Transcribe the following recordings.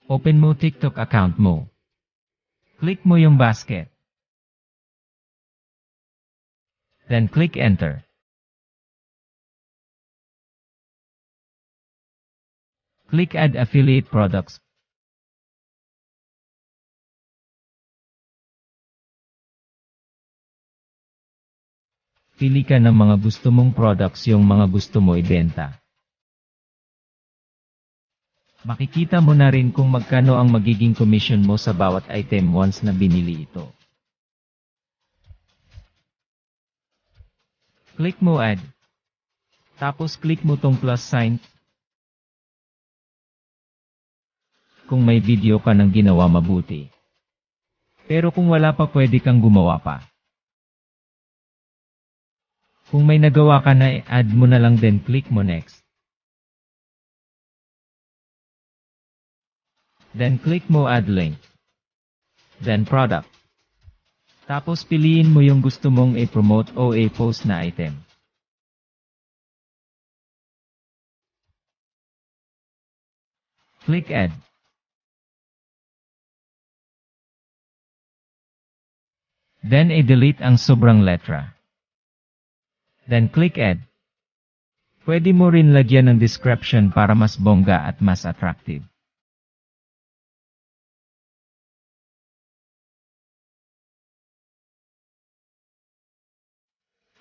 Open mo TikTok account mo. Click mo yung basket. Then click enter. Click add affiliate products. Pili ka ng mga gusto mong products yung mga gusto mo ibenta. Makikita mo na rin kung magkano ang magiging commission mo sa bawat item once na binili ito. Click mo add. Tapos click mo tong plus sign. Kung may video ka ng ginawa mabuti. Pero kung wala pa pwede kang gumawa pa. Kung may nagawa ka na add mo na lang din click mo next. Then click mo add link. Then product. Tapos piliin mo yung gusto mong i-promote o i-post na item. Click add. Then i-delete ang sobrang letra. Then click add. Pwede mo rin lagyan ng description para mas bongga at mas attractive.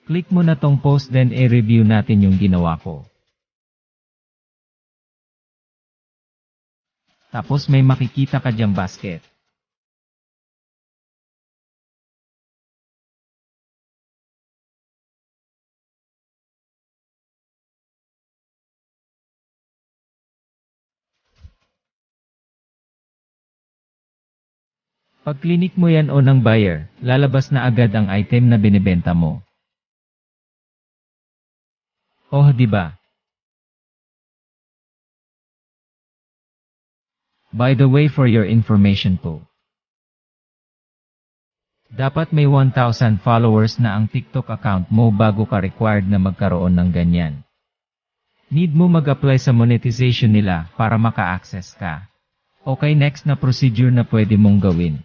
Click mo na tong post then i-review natin yung ginawa ko. Tapos may makikita ka dyang basket. Pag clinic mo yan o ng buyer, lalabas na agad ang item na binibenta mo. Oh, di ba? By the way, for your information po. Dapat may 1,000 followers na ang TikTok account mo bago ka required na magkaroon ng ganyan. Need mo mag-apply sa monetization nila para maka-access ka. Okay, next na procedure na pwede mong gawin.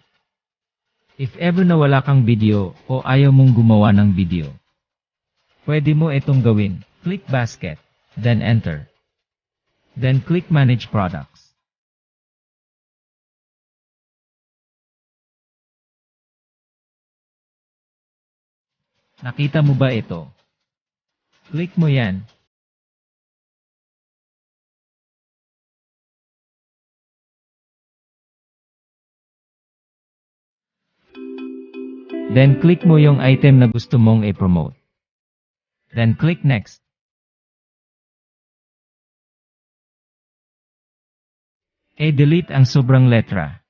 If ever na wala kang video o ayaw mong gumawa ng video, pwede mo itong gawin. Click basket, then enter. Then click manage products. Nakita mo ba ito? Click mo yan. Then click mo yung item na gusto mong i-promote. Then click next. I-delete ang sobrang letra.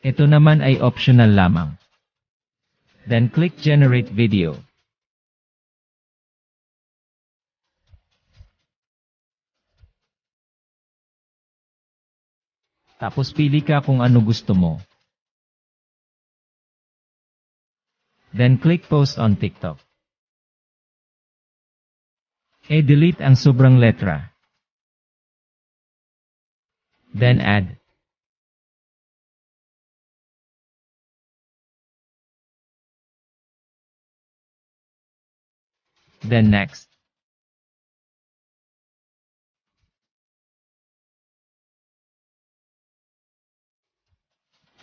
Ito naman ay optional lamang. Then click generate video. Tapos pili ka kung ano gusto mo. Then click post on TikTok. I-delete ang sobrang letra. Then add. Then next.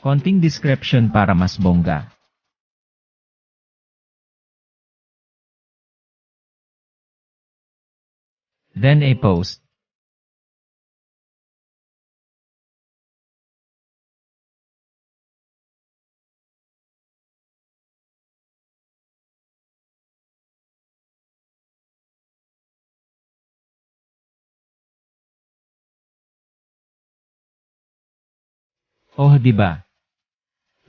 Konting description para mas bongga. Then a post. Oh, di ba?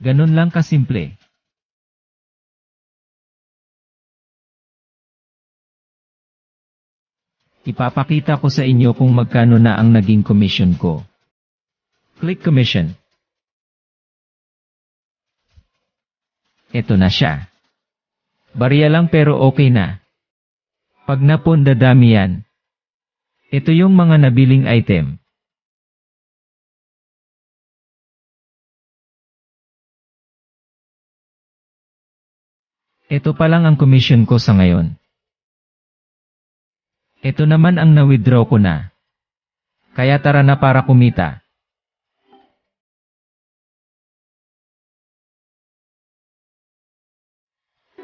Ganun lang kasimple. Ipapakita ko sa inyo kung magkano na ang naging commission ko. Click Commission. Ito na siya. Barya lang pero okay na. Pag napon dadami yan. Ito yung mga nabiling item. Ito pa lang ang commission ko sa ngayon. Ito naman ang na-withdraw ko na. Kaya tara na para kumita.